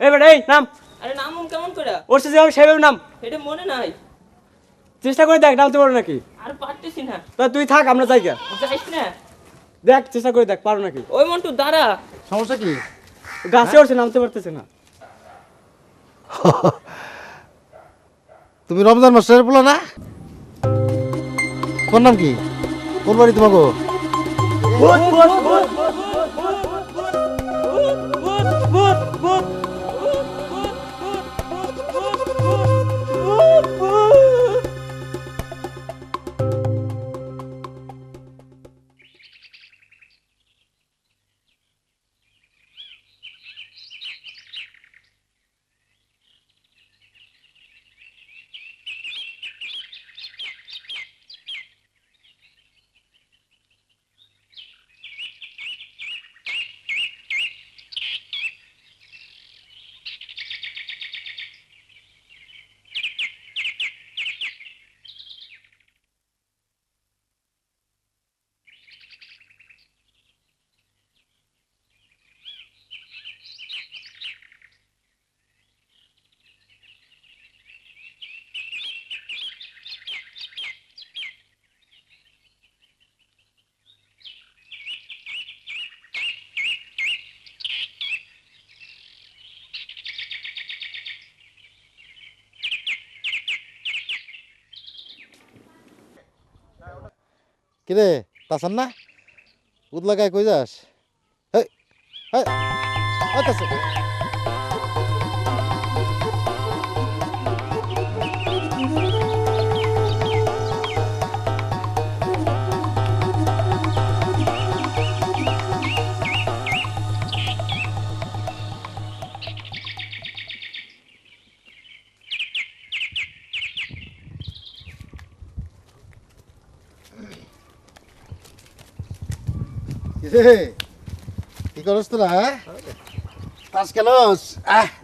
এই বেটা এই নাম। আরে নামুম কেমন করে? ওর সাথে যাবে সেভাবে নাম। এটা মনে নাই। চেষ্টা করে দেখ নামতে পারো নাকি। আর পারতেছি না। তা তুই থাক আমরা যাই গা। যাইস না। দেখ চেষ্টা করে দেখ পারো নাকি। ওই মন্টু দাঁড়া। সমস্যা কি? গাছে উঠছে নামতে পারতেছে না। তুমি রমজান মাস্টারের বলো না? কোন নাম কি? কোন বাড়ি তোমাকে? কিরে তাসান না? উদলা গায়ে কই যাস? হেই হেই আচ্ছা কি করছ তোরা? হ্যাঁ তাস খেলস?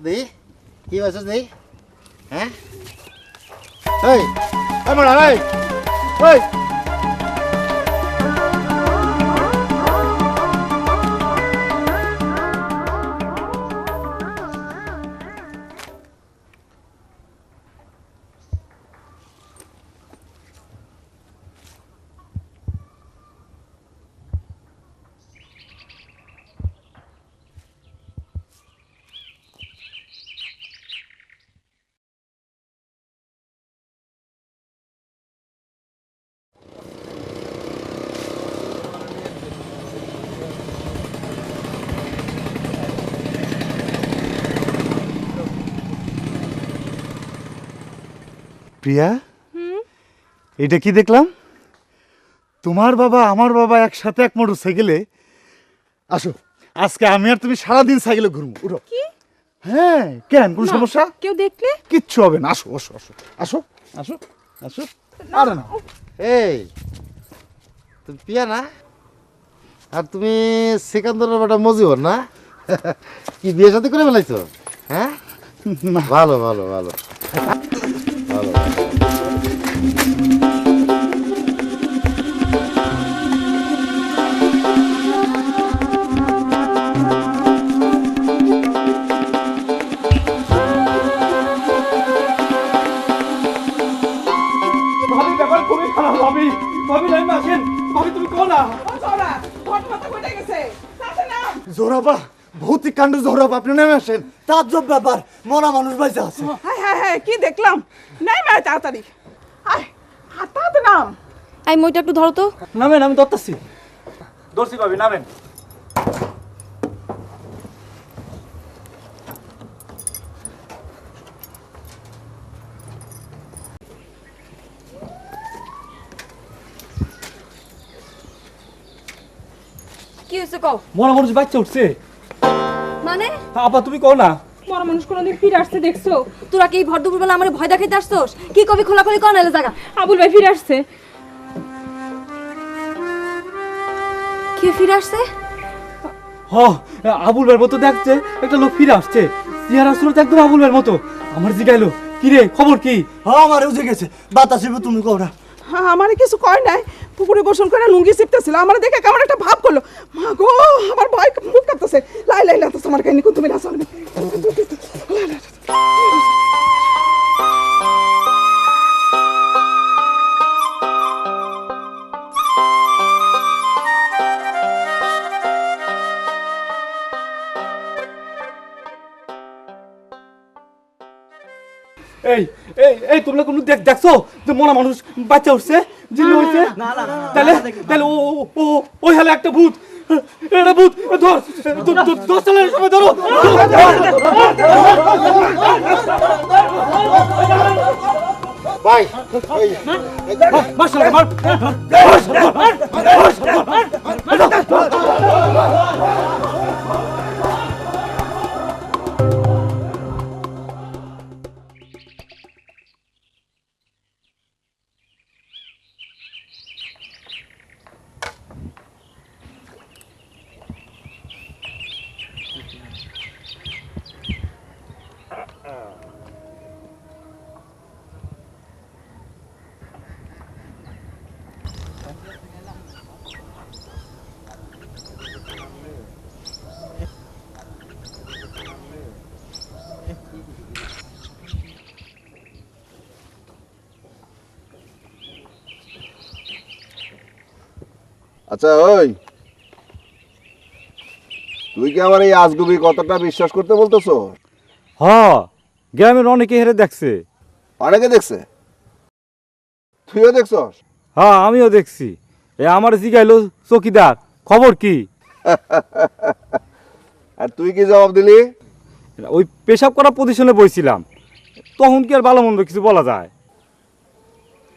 দেই কি বাসস দেই? হ্যাঁ এই এই মারা এই ওই প্রিয়া, এটা কি দেখলাম? তোমার বাবা আমার বাবা একসাথে এক মোটরসাইকেলে। আসো আজকে আমি আর তুমি সারাদিন সাইকেলে ঘুরবো। উঠো। হ্যাঁ কেন কোন সমস্যা? কেউ দেখলে কিচ্ছু হবে না। আসো আসো আসো আসো আসো আসো। আরে না এই তুমি পিয়া না? আর তুমি সেকান্দরের বেটা মজিবর না? কি বিয়ে সাথে করে ফেলাইছো? হ্যাঁ না ভালো ভালো ভালো ভালো ভাবি ব্যাপার খুবই খারাপ ভাবি। ভাবি নাইমা আসেন। ভাবি তুমি কো না। জোরাবা ভৌতিক কাণ্ড। জোরাবা আপনি নেমে আসেন। তাজ্জব ব্যাপার, মরা মানুষ বাইসা আছে। হ্যাঁ কি দেখলাম নাই মা তাড়াতাড়ি আয় হাতাতে নাম এই মইটা একটু ধরো তো। নামেন আমি দত্তাছি। দর্শি ভাবি নামেন। কি হয়েছে কও? মরা মানুষ বাচ্চা উঠছে। মানে আপা তুমি কও না। মরা মানুষ কোনোদিন ফিরে আসতে দেখছো? তোরা কি এই ভর দুপুরবেলা আমার ভয় দেখাইতে আসছোস? কি কবি খোলাখুলি কর নাইলে জায়গা। আবুল ভাই ফিরে আসছে। কে ফিরে আসছে? হ আবুল ভাইয়ের মতো দেখছে একটা লোক ফিরে আসছে। চেহারা সুরত একদম আবুল ভাইয়ের মতো। আমার জিগাইলো কি রে খবর কি? হ্যাঁ আমার উজে গেছে বাতাসিব তুমি কও না। আমারে কিছু কয় নাই, পুকুরে গোসল করে লুঙ্গি চিপতেছিল, আমার দেখে কেমন একটা ভাব করলো। মা গো, আমার ভয় মুখ কাঁপতেছে। লাই লাই লাই, আমার কাহিনী কোন তুমি না চলবে। এই এই এই তোমরা কোনো দেখছো যে মরা মানুষ বাচ্চা উঠছে, জিল্লু হইছে? তাহলে তাহলে ও ও ওই হলো একটা ভূত। এটা ভূত, ধর 10 সালের সময় ধরো। ভাই এই মাশাআল্লাহ, মার। আচ্ছা ওই তুই কি আমার এই আজগুবি কতটা বিশ্বাস করতে বলতেছো? হ্যাঁ, গ্রামের অনেকে হেরে দেখছে। অনেকে দেখছে, তুইও দেখছস? হ্যাঁ, আমিও দেখছি। এ আমার জিগাইলো চকিদার, খবর কি? আর তুই কি জবাব দিলি? ওই পেশাব করা পজিশনে বইছিলাম, তখন কি আর ভালো মন্দ কিছু বলা যায়?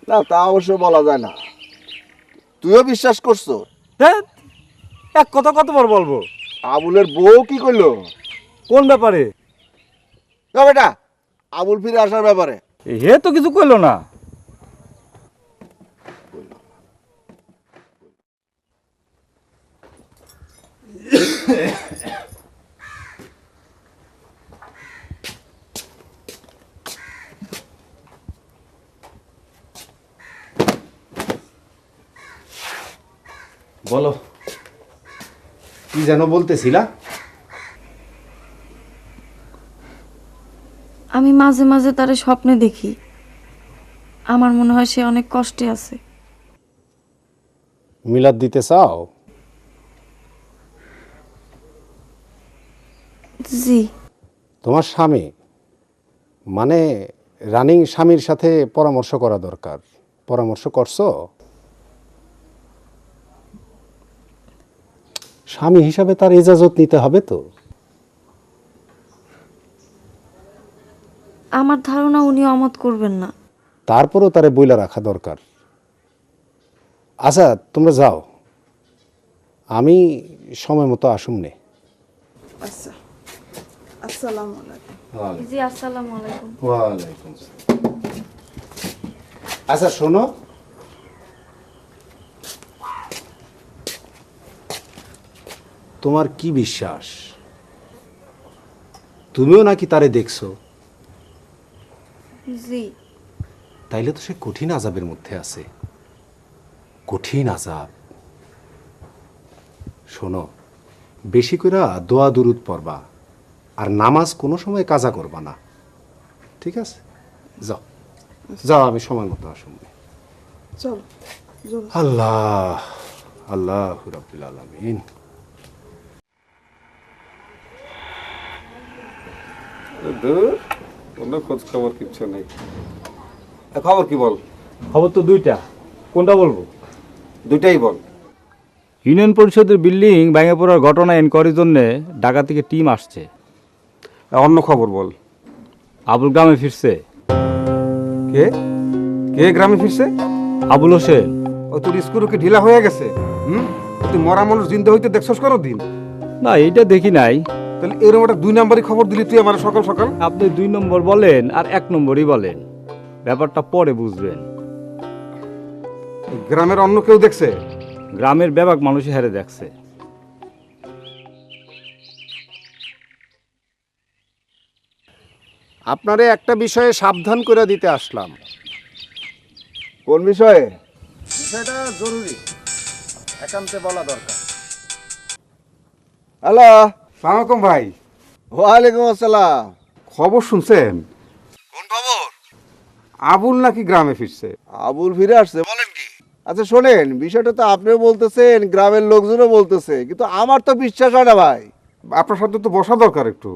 না, তা অবশ্য বলা যায় না। তুইও বিশ্বাস করছো? হ্যাঁ, এক কথা কতবার বলবো? আবুলের বউ কি করলো? কোন ব্যাপারে? না বেটা, আবুল ফিরে আসার ব্যাপারে। হে তো কিছু কইলো না। বলো, কি যেন বলতেছিলা? আমি মাঝে মাঝে তারে স্বপ্নে দেখি, আমার মনে হয় সে অনেক কষ্টে আছে। মিলাদ দিতে চাও? জি। তোমার স্বামী, মানে রানিং স্বামীর সাথে পরামর্শ করা দরকার। পরামর্শ করছো? স্বামী হিসাবে তার ইজাজত নিতে হবে তো। আমার ধারণা উনি অমত করবেন না। তারপরও তারে বইলা রাখা দরকার। আচ্ছা, তোমরা যাও, আমি সময় মতো আসুম নে। আচ্ছা, আসসালামু আলাইকুম। জি, আসসালামু আলাইকুম। ওয়ালাইকুম আসসালাম। আচ্ছা শোনো, তোমার কি বিশ্বাস? তুমিও নাকি তারে দেখছো? জি। তাইলে তো সে কঠিন আযাবের মধ্যে আছে, কঠিন আযাব। শোনো, বেশি করে দোয়া দুরুদ পড়বা, আর নামাজ কোনো সময় কাজা করবা না, ঠিক আছে? যাও যাও, আমি সময় মতো আসুন। চলো চলো। আল্লাহ আল্লাহ রাব্বিল আলামিন। কোনো খোঁজ খবর কিচ্ছু নেই। খবর কি বল? খবর তো দুইটা, কোনটা বলবো? দুইটাই বল। ইউনিয়ন পরিষদের বিল্ডিং ভেঙে পড়ার ঘটনা এনকোয়ারির জন্য ঢাকা থেকে টিম আসছে। অন্য খবর বল। আবুল গ্রামে ফিরছে। কে কে গ্রামে ফিরছে? আবুল হোসেন। ও তোর স্ক্রু কি ঢিলা হয়ে গেছে? তুই মরা মানুষ জিন্দা হইতে দেখছস কোনো দিন? না, এইটা দেখি নাই। তাহলে এরকম একটা 2 নাম্বারই খবর দিলি তুই আমার সকাল সকাল? আপনি 2 নম্বর বলেন আর 1 নম্বরই বলেন, ব্যাপারটা পরে বুঝবেন। গ্রামের অন্য কেউ দেখছে? গ্রামের ব্যাপক মানুষই হেরে দেখছে। আপনারে একটা বিষয়ে সাবধান করে দিতে আসলাম। কোন বিষয়ে? বিষয়টা জরুরি, একান্তে বলা দরকার। হ্যালো। সালাম আলাইকুম ভাই। ওয়ালাইকুম আসসালাম। খবর শুনছেন? কোন খবর? আবুল নাকি গ্রামে ফিরছে। আবুল ফিরে আসছে? বলেন কি? আচ্ছা শোনেন, বিষয়টা তো আপনিও বলতেছেন, গ্রামের লোকজনও বলতেছে, কিন্তু আমার তো বিশ্বাস হয় না ভাই। আপনার সাথে তো বসা দরকার একটু।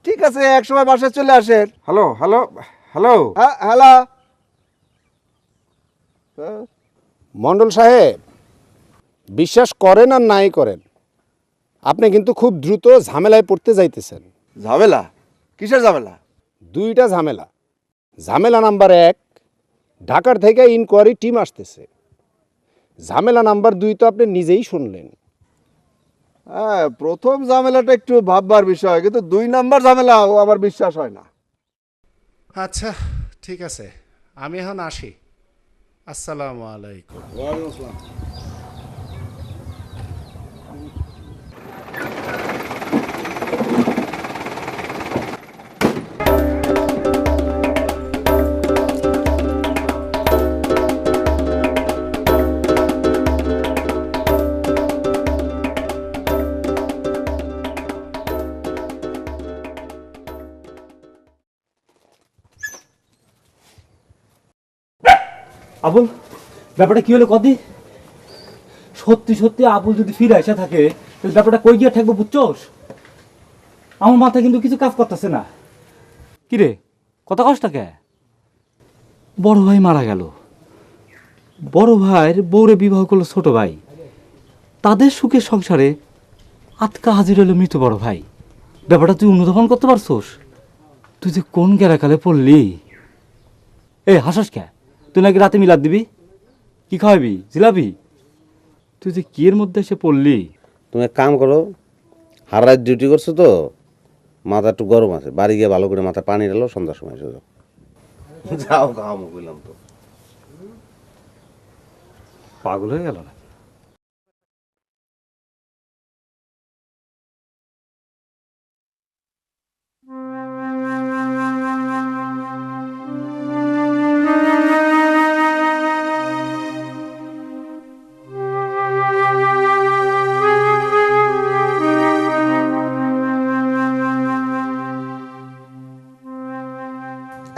ঠিক আছে, এক সময় বাসায় চলে আসেন। Hello hello hello. হ্যাঁ হ্যালো। মণ্ডল সাহেব, বিশ্বাস করেন আর নাই করেন, আপনি কিন্তু খুব দ্রুত ঝামেলায় পড়তে যাইতেছেন। ঝামেলা? কিসের ঝামেলা? দুইটা ঝামেলা। ঝামেলা নাম্বার 1, ঢাকার থেকে ইনকোয়ারি টিম আসতেছে। ঝামেলা নাম্বার 2 তো আপনি নিজেই শুনলেন। হ্যাঁ, প্রথম ঝামেলাটা একটু ভাববার বিষয়, কিন্তু 2 নাম্বার ঝামেলা ও আমার বিশ্বাস হয় না। আচ্ছা ঠিক আছে, আমি এখন আসি। আসসালামু আলাইকুম। আবুল, ব্যাপারটা কি হলো কদি? সত্যি সত্যি আবুল যদি ফিরে এসে থাকে তাহলে ব্যাপারটা কই গিয়ে থাকবো বুঝছোস? আমার মাথায় কিন্তু কিছু কাজ করতেছে না। কিরে, কথা কষ্ট কে? বড় ভাই মারা গেল, বড় ভাইয়ের বউরে বিবাহ করলো ছোট ভাই, তাদের সুখের সংসারে আটকা হাজির হলো মৃত বড় ভাই। ব্যাপারটা তুই অনুধাবন করতে পারছোস? তুই যে কোন গেরাকালে পড়লি? এই হাসাস কে? তুই নাকি রাতে মিলাদ দিবি? কি খাওয়াবি? জিলাপি? তুই যে কি এর মধ্যে এসে পড়লি? তুমি এক কাম করো, হার রাত ডিউটি করছো তো, মাথা একটু গরম আছে, বাড়ি গিয়ে ভালো করে মাথা পানি ঢালো, সন্ধ্যার সময় এসে যাও। যাও খাওয়া বললাম তো। পাগল হয়ে গেল না?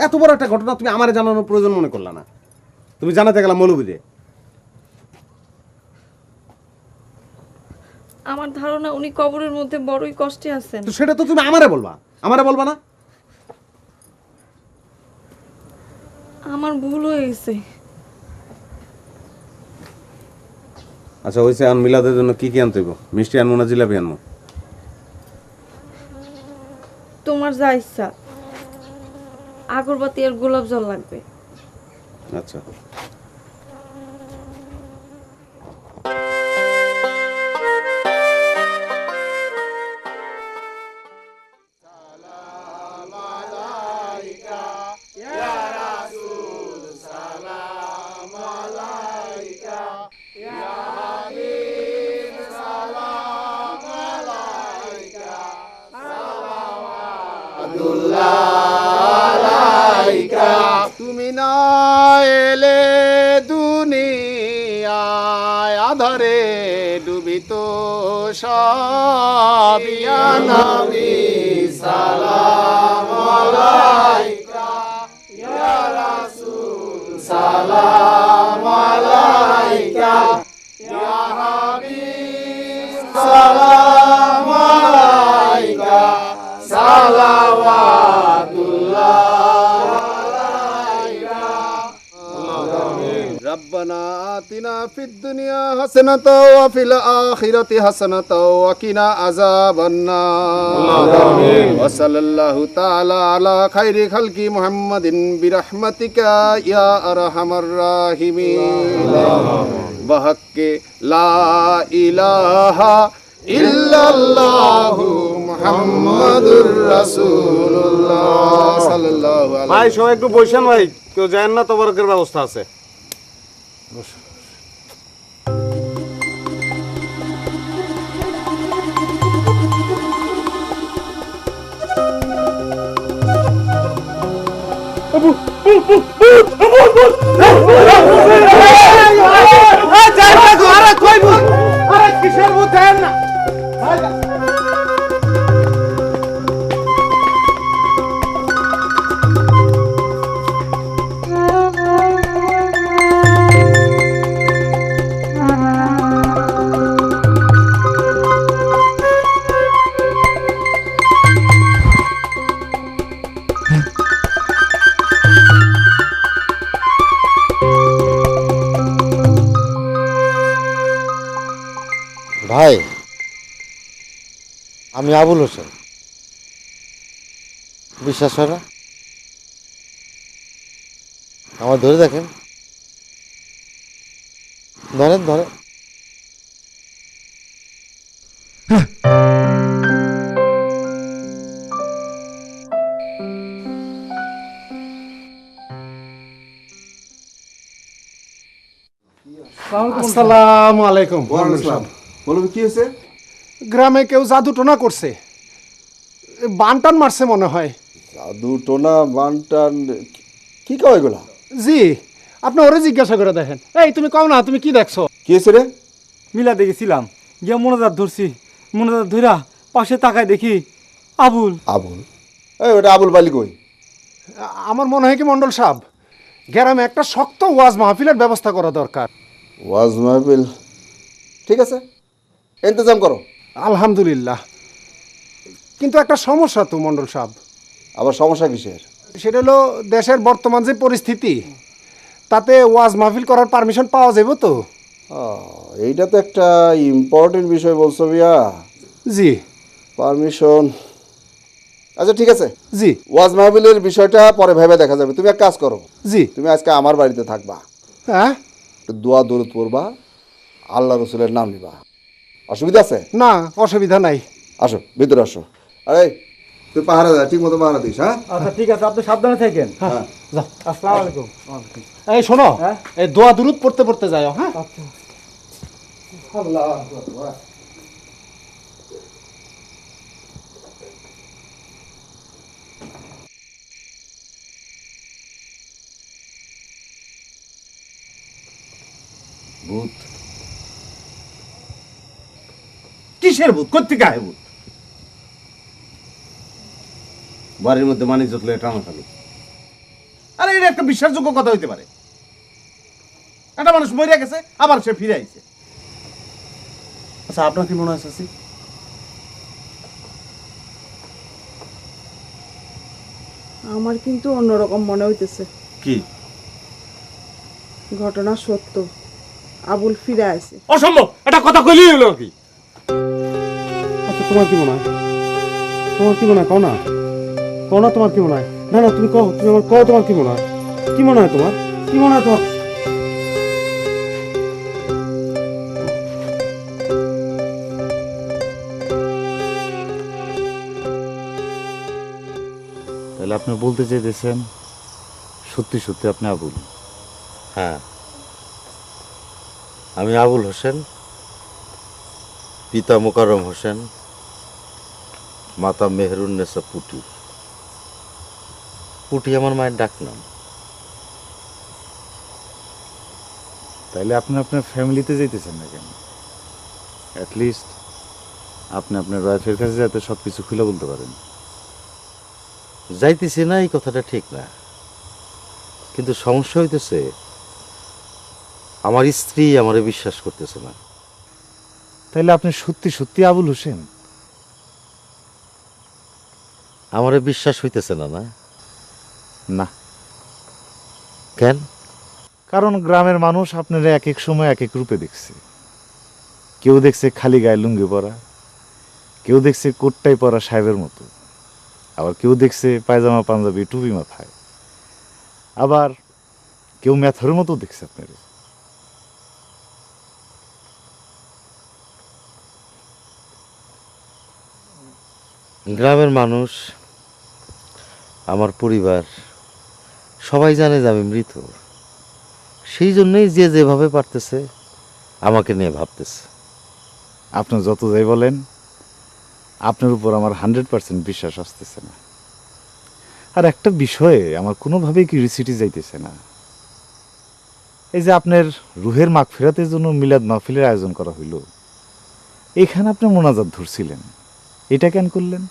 এত বড় একটা ঘটনা তুমি আমারে জানানোর প্রয়োজন মনে করলা না? তুমি জানাতে গেলাম মৌলবীরে। আমার ধারণা উনি কবরের মধ্যে বড়ই কষ্টে আছেন। তো সেটা তো তুমি আমারে বলবা না? আমার ভুল হয়ে গেছে। আচ্ছা ওইসে আন মিলাদের জন্য কি কি আনতে হইব? মিষ্টি আনবো না জিলাপি আনবো? তোমার যা ইচ্ছা। আগরবাতি আর গোলাপ জল লাগবে। আচ্ছা। তুমি না এলে দুনিয়ায় আধারে ডুবিত সব, ইয়া নবী সালাম আলাইকা, ইয়া রাসূল সালাম আলাইকা, ইয়া হাবিব সালাম আলাইকা, সালাওয়াতুল্লাহ ربنا آتنا في الدنيا حسنة وفي الآخرة حسنة وقنا عذاب النار وصلى الله تعالى على خير خلق محمد برحمتك يا أرحم الراحمين بحق لا إله إلا الله محمد رسول الله صلى الله عليه ভাই সবাই একটু বসেন ভাই, কেউ যায় না, তবরকের ব্যবস্থা আছে। আবুল ভাই, আমি আবুল হোসেন। বিশ্বাস হয় না? আমার ধরে দেখেন, ধরেন ধরেন। আসসালামু আলাইকুম। বলুন কি হয়েছে? গ্রামে কেউ জাদু টোনা করছে, বানটান মারছে মনে হয়। জাদু টোনা বানটান কি কয় এগুলা? জি, আপনি ওরে জিজ্ঞাসা করে দেখেন। এই তুমি কও না, তুমি কি দেখছো? কি হয়েছে রে? মিলা দেখেছিলাম, গিয়া মোনাজাত ধরছি, মোনাজাত ধইরা পাশে তাকায় দেখি আবুল। আবুল? এই ওটা আবুল বালি কই? আমার মনে হয় কি মন্ডল সাহেব, গ্রামে একটা শক্ত ওয়াজ মাহফিলের ব্যবস্থা করা দরকার। ওয়াজ মাহফিল? ঠিক আছে, ইন্তজাম করো। আলহামদুলিল্লাহ, কিন্তু একটা সমস্যা তো মন্ডল সাহেব। আবার সমস্যা কিসের? সেটা হলো দেশের বর্তমান যে পরিস্থিতি, তাতে ওয়াজ মাহফিল করার পারমিশন পাওয়া যাবে তো? এইটা তো একটা ইম্পর্টেন্ট বিষয় বলছো বিয়া। জি। পারমিশন? আচ্ছা ঠিক আছে, জি। ওয়াজ মাহফিলের বিষয়টা পরে ভেবে দেখা যাবে। তুমি এক কাজ করো, জি। তুমি আজকে আমার বাড়িতে থাকবা, হ্যাঁ, দোয়া দরুদ পড়বা, আল্লাহ রসুলের নাম নিবা। অসুবিধা আছে? না, অসুবিধা নাই। আসো, ভিতরে আসো। আরে তুই পাহারা দে, ঠিক মতো পাহারা দিস। হ্যাঁ আচ্ছা ঠিক আছে, আপনি সাবধানে থাকেন। হ্যাঁ। আসসালামু আলাইকুম। এই শোনো, এই দোয়া দুরুদ পড়তে পড়তে যাও। হ্যাঁ, ভূত? কিসের ভূত? কোত্থেকে আহে ভূত? বাড়ির মধ্যে মানিক জতলে টানাটানি। আরে এটা একটা বিশ্বাসযোগ্য কথা হইতে পারে? একটা মানুষ মরে গেছে, আবার সে ফিরে আইছে। আচ্ছা আপনার কি মনে হয় চাচি? আমার কিন্তু অন্যরকম মনে হইতেছে। কি? ঘটনা সত্য, আবুল ফিরে আসে। অসম্ভব, এটা কথা কইলেই হলো কি? আচ্ছা তোমার কি মনে হয়? তোমার কি মনে হয়? কও না, কও না, তোমার কি মনে হয়? না না, তুমি কও, তুমি আমার কও, তোমার কি মনে হয়? কি মনে হয় তোমার? কি মনে হয় তোমার? তাহলে আপনি বলতে চাইতেছেন সত্যি সত্যি আপনি আবুল? হ্যাঁ, আমি আবুল হোসেন, পিতা মোকাররম হোসেন, মাতা মেহেরুন্নেসা পুটি। পুটি আমার মায়ের ডাক নাম। তাইলে আপনি আপনার ফ্যামিলিতে যাইতেছেন না কেন? অ্যাটলিস্ট আপনি আপনার ওয়াইফের কাছে যাতে সব কিছু খুলে বলতে পারেন। যাইতেছি না এই কথাটা ঠিক না, কিন্তু সমস্যা হইতেছে আমার স্ত্রী আমারে বিশ্বাস করতেছে না। তাইলে আপনি সত্যি সত্যি আবুল হোসেন? আমারে বিশ্বাস হইতেছে না। না না। কেন? কারণ গ্রামের মানুষ আপনারা এক এক সময় এক এক রূপে দেখছে। কেউ দেখছে খালি গায়ে লুঙ্গি পরা, কেউ দেখছে কোটটাই পরা সাহেবের মতো, আবার কেউ দেখছে পায়জামা পাঞ্জাবি টুপি মাথায়, আবার কেউ ম্যাথরের মতো দেখছে আপনার। গ্রামের মানুষ, আমার পরিবার সবাই জানে যে আমি মৃত। সেই জন্যই যে যেভাবে পারতেছে আমাকে নিয়ে ভাবতেছে। আপনি যত যাই বলেন, আপনার উপর আমার 100% বিশ্বাস আসতেছে না। আর একটা বিষয়ে আমার কোনোভাবেই কিউরিসিটি যাইতেছে না। এই যে আপনার রুহের মাগফিরাতের জন্য মিলাদ মাহফিলের আয়োজন করা হইল, এখানে আপনি মোনাজাত ধরছিলেন, এটা কেন করলেন?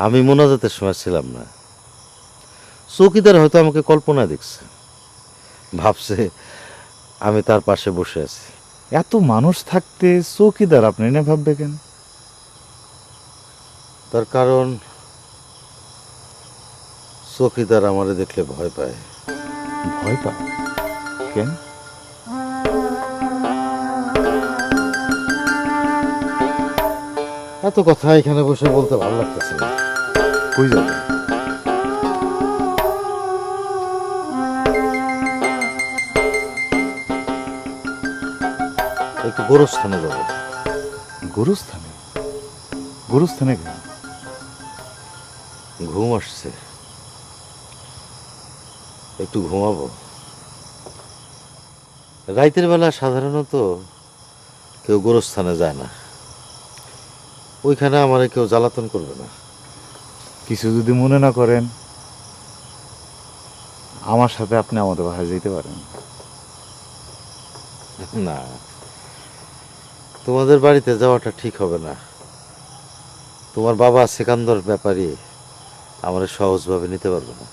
আমি মোনাজাতের সময় ছিলাম না। চৌকিদার হয়তো আমাকে কল্পনা দেখছে, ভাবছে আমি তার পাশে বসে আছি। এত মানুষ থাকতে চৌকিদার আপনি না ভাববে কেন? তার কারণ চৌকিদার আমারে দেখলে ভয় পায়। ভয় পায় কেন? এত কথা এখানে বসে বলতে ভালো লাগতেছে না। কই যাবে? একটু গোরস্থানে যাবো। গোরস্থানে? গোরস্থানে কেন? ঘুম আসছে, একটু ঘুমাবো। রাতের বেলা সাধারণত কেউ গোরস্থানে যায় না, ওইখানে আমার কেউ জ্বালাতন করবে না। কিছু যদি মনে না করেন, আমার সাথে আপনি আমাদের বাসায় যেতে পারেন। না, তোমাদের বাড়িতে যাওয়াটা ঠিক হবে না। তোমার বাবা সেকান্দর ব্যাপারী আমার সহজভাবে নিতে পারবে না।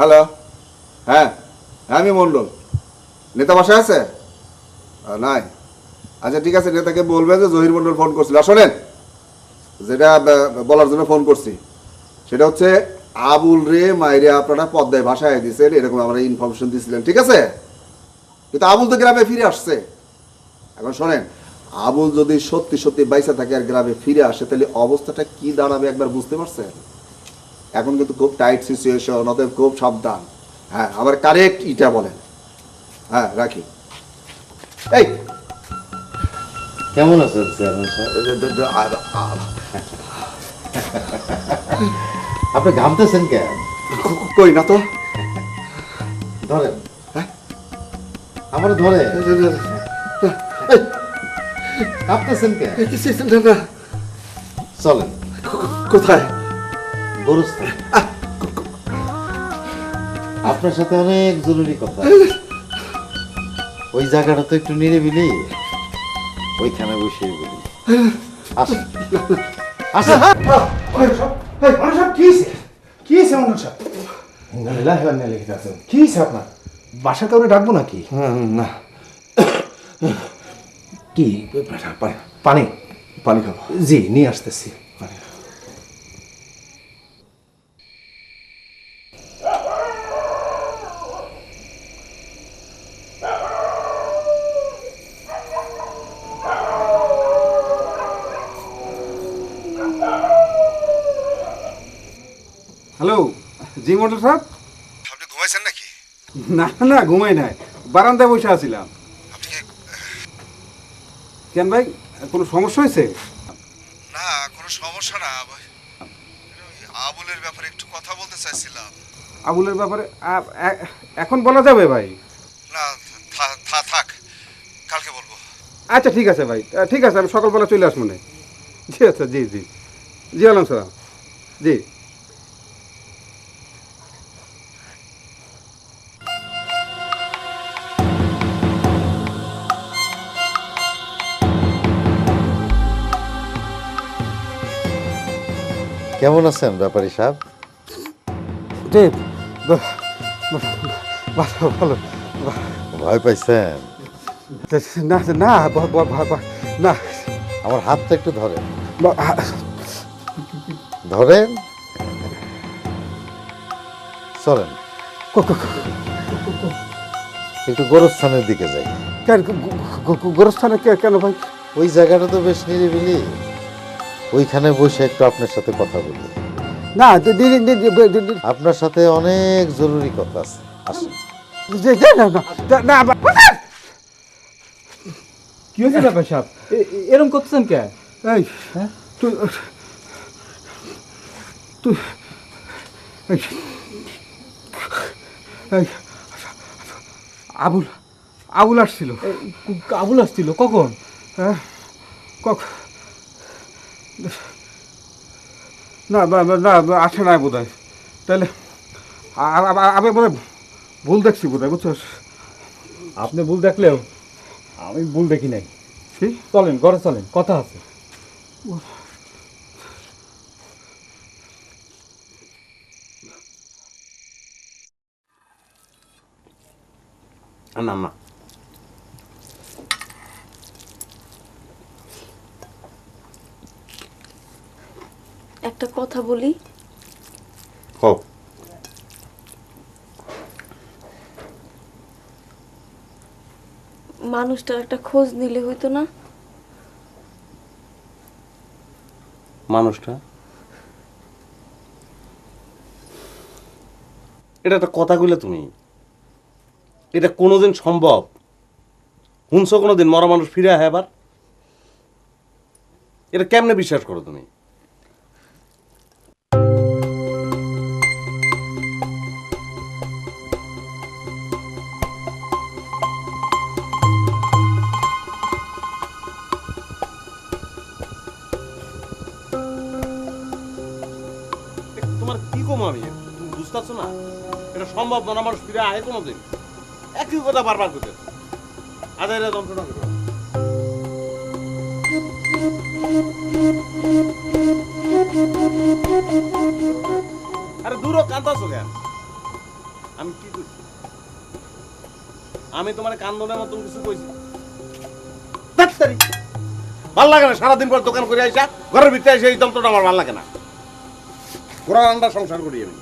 হ্যালো, হ্যাঁ আমি মন্ডল। নেতা বাসায় আছে? নাই? আচ্ছা ঠিক আছে, নেতাকে বলবে যে জহির মন্ডল ফোন করছিল। শোনেন, যেটা বলার জন্য ফোন করছি সেটা হচ্ছে আবুল রে মাইরে আপনারা পদ্মায় ভাষায় দিয়েছেন, এরকম আমরা ইনফরমেশন দিয়েছিলেন, ঠিক আছে? কিন্তু আবুল তো গ্রামে ফিরে আসছে। এখন শোনেন, আবুল যদি সত্যি সত্যি বাইসা থাকে আর গ্রামে ফিরে আসে, তাহলে অবস্থাটা কি দাঁড়াবে একবার বুঝতে পারছেন? এখন কিন্তু খুব টাইট সিচুয়েশন, অতএব খুব সাবধান। হ্যাঁ, আবার কারেক্ট ইটা বলেন। হ্যাঁ, রাখি। এই কেমন আছেন চেয়ারম্যান সাহেব? আপনি ঘামতেছেন কেন? কই না তো। ধরেন, আমার ধরে কাঁপতেছেন কেন? চলেন। কোথায়? গোরস্থান। আপনার সাথে অনেক জরুরি কথা। ওই জায়গাটা তো একটু নিরিবিলি, ওইখানে বসে বলি। আসেন আসেন। কি হয়েছে আপনার? বাসার কাউরে ডাকবো নাকি? না, কি পানি? পানি খাবো। জি, নিয়ে আসতেছি। হ্যালো, জি মন্ডল সাহেব। আপনি ঘুমাইছেন নাকি? না না, ঘুমাই নাই, বারান্দায় বসে আছিলাম। কেন ভাই, কোনো সমস্যা হয়েছে? না, কোনো সমস্যা না। আবুলের ব্যাপারে একটু কথা বলতে চাইছিলাম। আবুলের ব্যাপারে এখন বলা যাবে ভাই? না, থাক, কালকে বলবো। আচ্ছা ঠিক আছে ভাই, ঠিক আছে, আমি সকালবেলা চলে আসবো না। জি আচ্ছা, জি জি জি, আলাম সালাম। জি। কেমন আছেন ব্যাপারী সাহেব? ভালো। ভয় পাইছেন? না না না, আমার হাতটা একটু ধরেন। ধরেন, চলেন একটু গোরস্থানের দিকে যাই। গোরস্থানে কেন ভাই? ওই জায়গাটা তো বেশ নিরিবিলি, ওইখানে বসে একটু আপনার সাথে কথা বলি। না, আপনার সাথে অনেক জরুরি কথা আছে, আসেন। কি হয়েছে ব্যাপার সাহেব? এরকম করতেছেন কে? এই তুই তুই আবুল আবুল আসছিল। আবুল আসছিল কখন? হ্যাঁ, না না, আসে নাই বোধ হয়। তাহলে আমি বোধ ভুল দেখছি বোধ হয়, বুঝছো? আপনি ভুল দেখলেও আমি ভুল দেখি নাই। চলেন ঘরে চলেন, কথা আছে। না না একটা কথা বলি, হোক মানুষটার একটা খোঁজ নিলে হইতো না? মানুষটা এটা একটা কথা কইলে তুমি, এটা কোনোদিন সম্ভব? শুনছো কোনোদিন মরা মানুষ ফিরে আহে আবার? এটা কেমনে বিশ্বাস করো তুমি? তোমার কি কম আমি, তুমি বুঝতে না এটা সম্ভব? মরা মানুষ ফিরে আহে কোনোদিন? একই কথা বারবার করতে আদায় যন্ত্রণা করো। আরে দূরও কান্দাছো কেন? আমি কি কইছি? আমি তোমার কান্দনের মতন কিছু কইছি? ভাল লাগে না সারাদিন পর দোকান করে আইসা ঘরের ভিতরে এসে এই যন্ত্রটা আমার ভাল লাগে না। ঘোড়া রান্না সংসার করি আমি।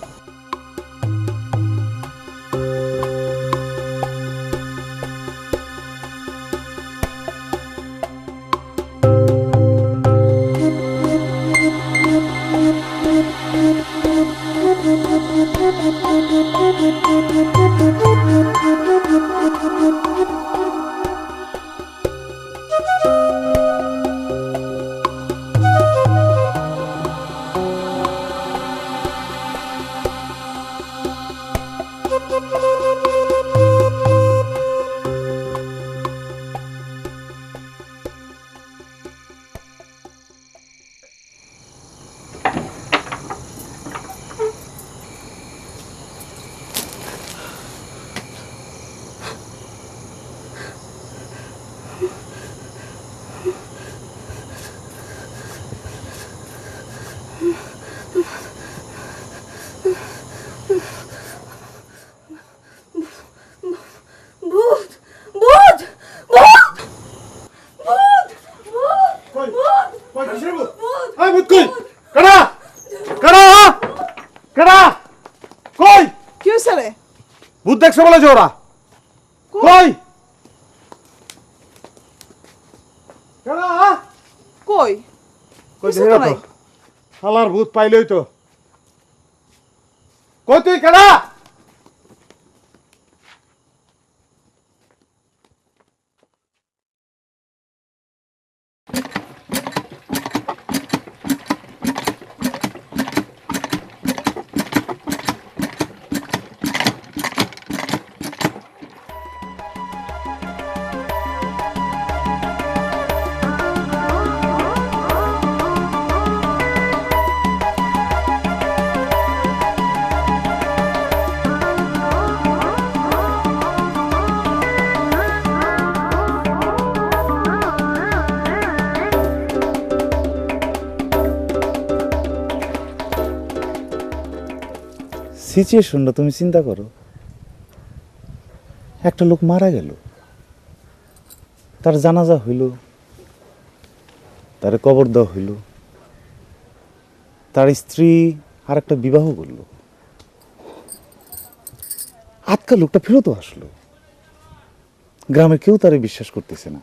ভূত ভূত ভূত ভূত কি হয়েছে রে? ভূত দেখছে বলেছে ওরা। কই কই কই কিছু তো দেখো নাই। তো শালার ভূত পাইলই তো। কই তুই কেডা? সিচুয়েশনটা তুমি চিন্তা করো, একটা লোক মারা গেল, তার জানাজা হইল, তার কবর দেওয়া হইল, তার স্ত্রী আর একটা বিবাহ করলো, আজকা লোকটা ফেরতও আসলো, গ্রামের কেউ তারে বিশ্বাস করতেছে না,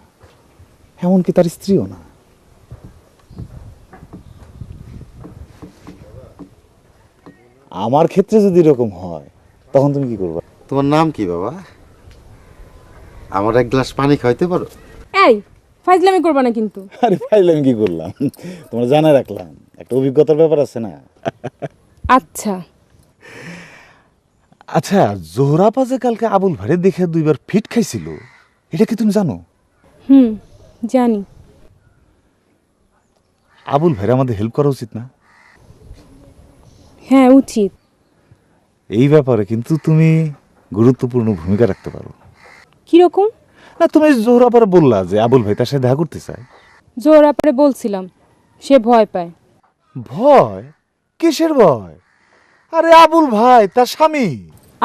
এমনকি তার স্ত্রীও না। আমার ক্ষেত্রে যদি এরকম হয় তখন তুমি কি করবে? তোমার নাম কি বাবা? আমার এক গ্লাস পানি খাইতে পারো? এই ফাইজলামি করবা না কিন্তু। আরে ফাইল আমি কি করলাম, তোমার জানা রাখলাম, একটা অভিজ্ঞতার ব্যাপার আছে না। আচ্ছা আচ্ছা, জোহরাপা যে কালকে আবুল ভাইরে দেখে দুইবার ফিট খাইছিল, এটা কি তুমি জানো? জানি। আবুল ভাইরে আমাদের হেল্প করা উচিত না? হ্যাঁ উচিত। এই ব্যাপারে কিন্তু তুমি গুরুত্বপূর্ণ ভূমিকা রাখতে পারো। কিরকম? না তুমি জোহরা পরে বললা যে আবুল ভাই তার সাথে দেখা করতে চায়। জোর আপরে বলছিলাম, সে ভয় পায়। ভয়? কিসের ভয়? আরে আবুল ভাই তার স্বামী।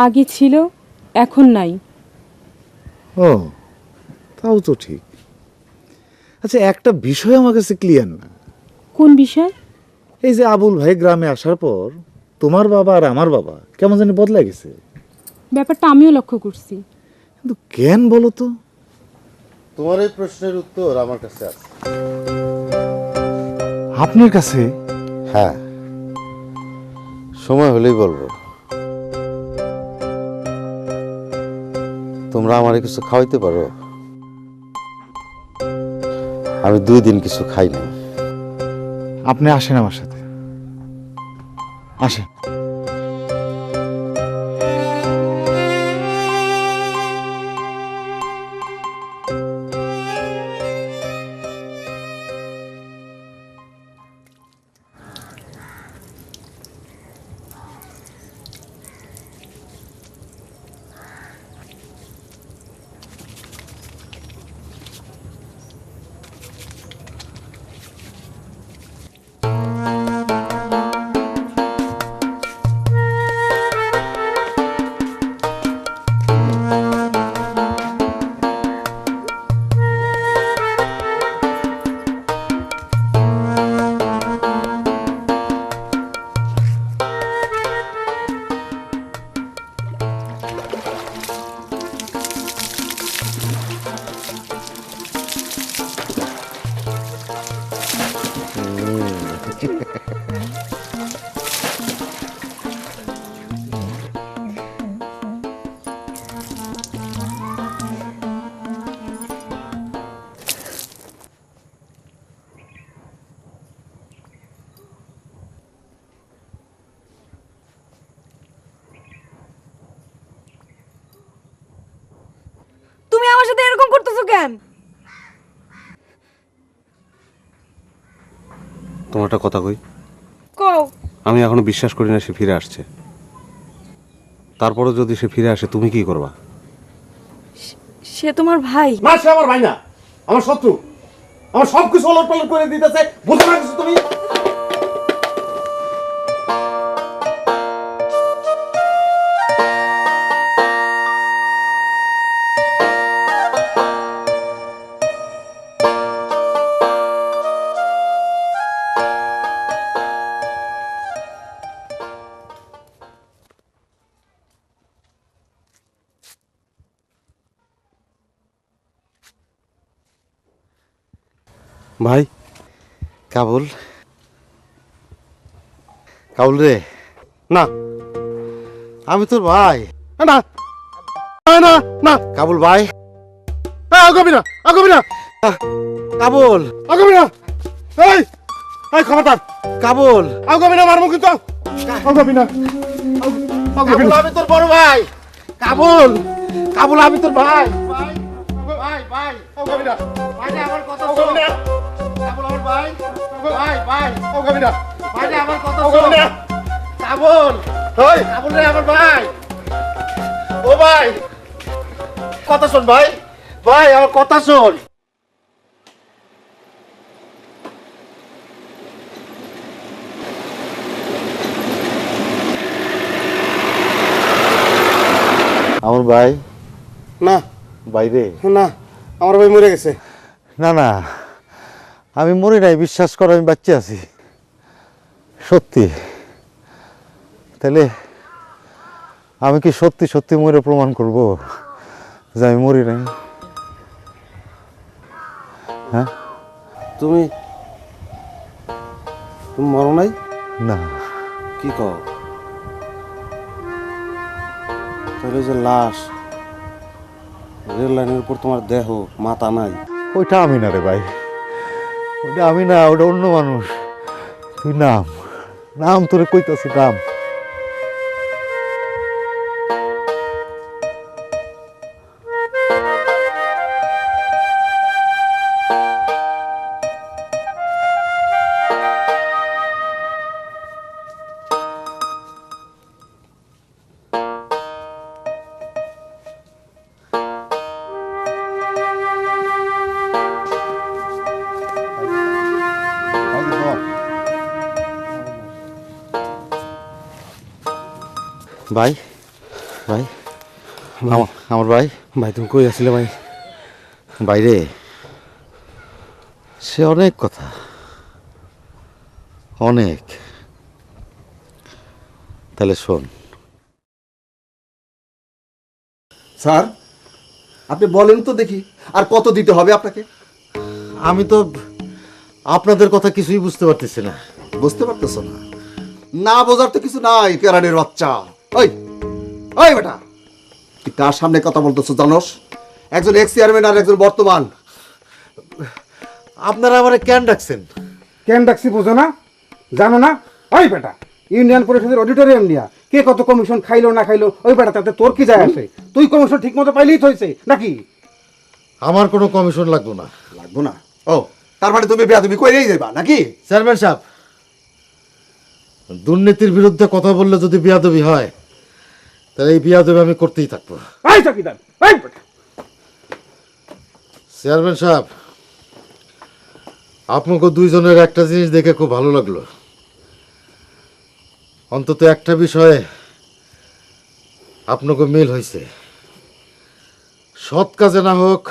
আগে ছিল, এখন নাই। ও তাও তো ঠিক। আচ্ছা একটা বিষয় আমার কাছে ক্লিয়ার না। কোন বিষয়? এই যে আবুল ভাই গ্রামে আসার পর তোমার বাবা আর আমার বাবা কেমন জানি বদলে গেছে। ব্যাপারটা আমিও লক্ষ্য করছি। কিন্তু কেন বলো তো? তোমার এই প্রশ্নের উত্তর আমার কাছে আছে। আপনার কাছে? হ্যাঁ, সময় হলেই বলবো। তোমরা আমারে কিছু খাওয়াইতে পারো? আমি 2 দিন কিছু খাই না। আপনি আসেন আমার সাথে, আসেন। তুমি আমার সাথে এরকম করতেছো কেন? তোমার একটা কথা কই, কও। আমি এখনো বিশ্বাস করি না সে ফিরে আসছে। তারপরে যদি সে ফিরে আসে তুমি কি করবা? সে তোমার ভাই। না সে আমার ভাই না, আমার শত্রু। আমার সবকিছু ওলট পালট করে দিতেছে, বুঝতে পারছো তুমি? ভাই কাবুল, কাবুল রে। না, আমি তোর ভাই। না না না না, কাবুল ভাই। আগামী না, আগামী না, কাবুল, আগামী না। এই এই খবরদার, কাবুল, আগামী না, মারমু কিন্তু। আগামী না, কাবুল আমি তোর বড় ভাই। কাবুল, কাবুল আমি তোর ভাই। ভাই ভাই ভাই, আগামী না, ভাই আমার কথা আগামী না, কাবুল আমার ভাই। ভাই ভাই, আগামী না, ভাই আমার কথা আগামী না। কাবুল, এই কাবুল রে আমার ভাই। ও ভাই, কথা শোন ভাই। ভাই আমার কথা শোন। আমার ভাই না বাইরে। না, আমার ভাই মরে গেছে। না না, আমি মরি নাই, বিশ্বাস করো আমি বাচ্চা আছি। সত্যি? তাহলে আমি কি সত্যি সত্যি মরে প্রমাণ করব যে আমি মরি নাই? হ্যাঁ, তুমি তুমি মরো নাই? না। কি কও? তাহলে যে লাশ, রেল লাইনের উপর তোমার দেহ, মাথা নাই। ওইটা আমি না রে ভাই, ওইটা আমি না, ওটা অন্য মানুষ। তুই নাম, নাম তোরে কইতাছি, নাম। ভাই ভাই আমার ভাই ভাই তুমি কই আসলে ভাই? বাইরে সে অনেক কথা, অনেক। তাহলে শোন। স্যার আপনি বলেন তো দেখি আর কত দিতে হবে আপনাকে? আমি তো আপনাদের কথা কিছুই বুঝতে পারতেছি না। বুঝতে পারতেছো না? না বোঝার তো কিছু নাই কেরানির বাচ্চা। ওই ওই বেটা, তুই কার সামনে কথা বলতেছো জানোস? একজন এক্স চেয়ারম্যান আর একজন বর্তমান। আপনারা আমার কেন ডাকছেন? কেন ডাকছি বোঝো না? জানো না? ওই বেটা, ইউনিয়ন পরিষদের অডিটোরিয়াম নিয়া কে কত কমিশন খাইলো না খাইলো ওই বেটা তাতে তোর কি যায় আসে? তুই কমিশন ঠিক মতো পাইলেই তো হয়েছে নাকি? আমার কোনো কমিশন লাগবে না। লাগবো না? ও তার মানে তুমি বেয়াদবি কইরেই যাবা নাকি? চেয়ারম্যান সাহেব, দুর্নীতির বিরুদ্ধে কথা বললে যদি বিয়াদবি হয় তাহলে এই বিয়াদবি আমি করতেই থাকবো। এই চকিদার, এই বেটা, চেয়ারম্যান সাহেব, আপনাকে দুইজনের একটা জিনিস দেখে খুব ভালো লাগলো। অন্তত একটা বিষয়ে আপনাকে মিল হয়েছে। সৎ কাজে না হোক,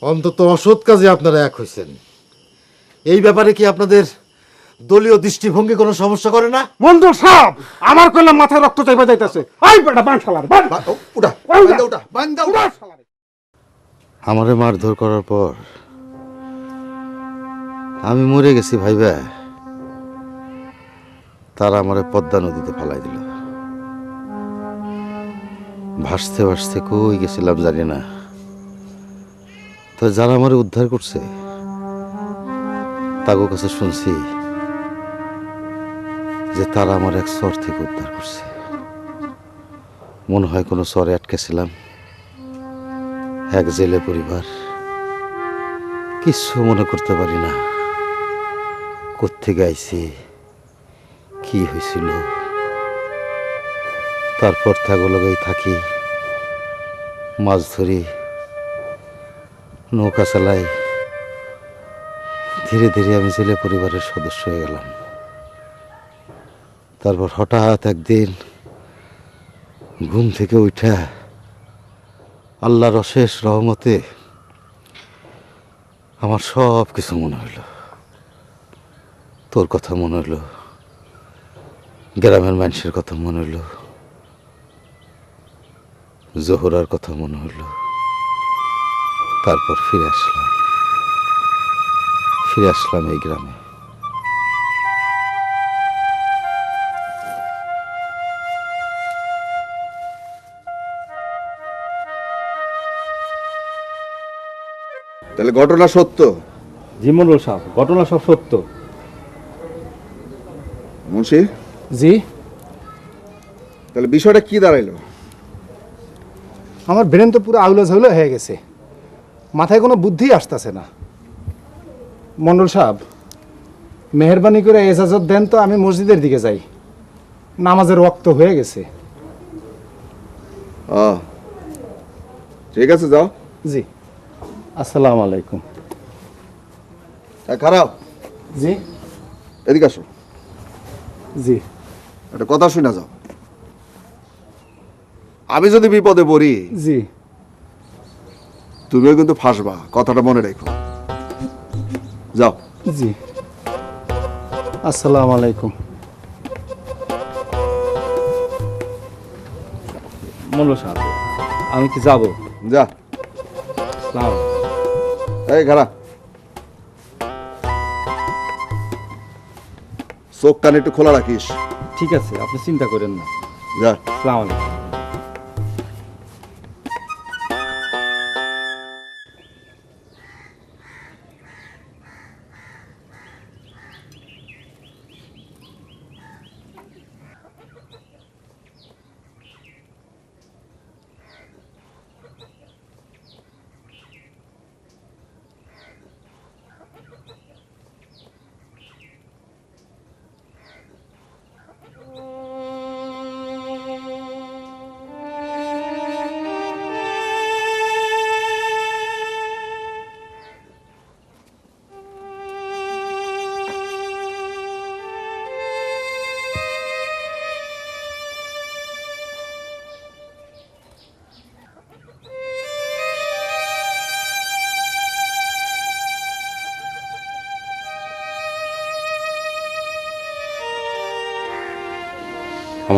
অন্তত অসৎ কাজে আপনারা এক হয়েছেন। এই ব্যাপারে কি আপনাদের দলীয় দৃষ্টিভঙ্গি কোনো সমস্যা করে না? মন্ডল সাহেব, আমার কইলাম মাথায় রক্ত চাইবা যাইতাছে। ওই বেটা বানশালার বান, উঠা বান্দা উঠা বান্দা উঠা। আমারে মারধর করার পর আমি মরে গেছি ভাইবা, তারা আমারে পদ্মা নদীতে ফালাই দিল। ভাসতে ভাসতে কই গেছিলাম জানি না। তো যারা আমারে উদ্ধার করছে তাগো কাছে শুনছি যে তারা আমার এক চর থেকে উদ্ধার করছে। মনে হয় কোনো চরে আটকেছিলাম, এক জেলে পরিবার। কিচ্ছু মনে করতে পারি না, কোত্থেকে আইছি, কি হয়েছিল। তারপর থাগোলগাই থাকি, মাছ ধরি, নৌকা চালাই। ধীরে ধীরে আমি জেলে পরিবারের সদস্য হয়ে গেলাম। তারপর হঠাৎ একদিন ঘুম থেকে উঠা আল্লাহর অশেষ রহমতে আমার সব কিছু মনে হইল। তোর কথা মনে হইল, গ্রামের মানুষের কথা মনে হইল, জোহরার কথা মনে হইল। তারপর ফিরে আসলাম এই গ্রামে। তাহলে ঘটনা সত্য? জি মন্ডল সাহেব, ঘটনা সব সত্য। মুন্সি, জি, তাহলে বিষয়টা কি দাঁড়াইলো? আমার ব্রেন তো পুরো আউলা ঝাউলা হয়ে গেছে, মাথায় কোনো বুদ্ধি আসতেছে না। মন্ডল সাহেব, মেহরবানি করে এজাজত দেন তো আমি মসজিদের দিকে যাই, নামাজের ওয়াক্ত হয়ে গেছে। ঠিক আছে, যাও। জি, আসসালামু আলাইকুম। খারাপ। জি, এদিকে আসো। জি, একটা কথা শুনে যাও। আমি যদি বিপদে পড়ি, জি, তুমিও কিন্তু ফাঁসবা, কথাটা মনে রেখো। যাও। জি, আসসালামু আলাইকুম। মন্ডল সাহেব, আমি কি যাব? যা। নাও। এই খারা, চোখ কান একটু খোলা রাখিস। ঠিক আছে, আপনি চিন্তা করেন না। যা। আসসালামু আলাইকুম।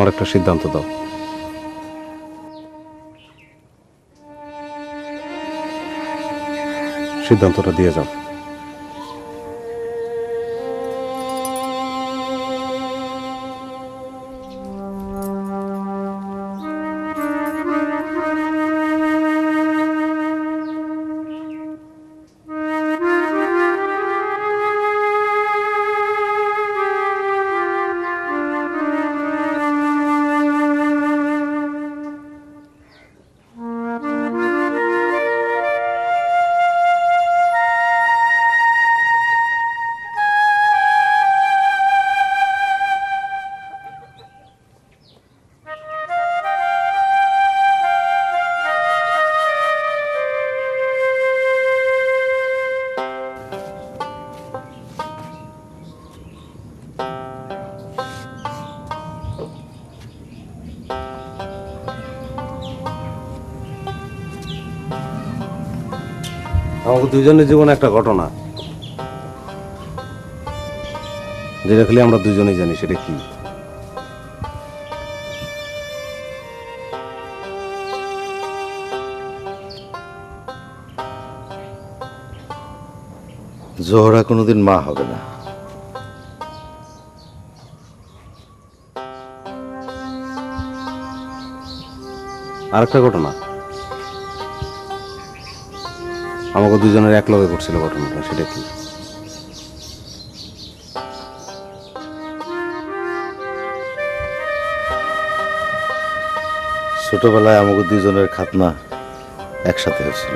আমার একটা সিদ্ধান্ত দাও। সিদ্ধান্তটা দিয়ে যাও। আমাকে দুজনের জীবনে একটা ঘটনা, যেটা খালি আমরা দুজনেই জানি। সেটা কি? জোহরা কোনোদিন মা হবে না। আরেকটা ঘটনা, আমাকে দুজনের এক লগে ঘটছিল ঘটনাটা। সেটা কি? ছোটবেলায় আমাকে দুজনের খাতনা একসাথে হয়েছিল।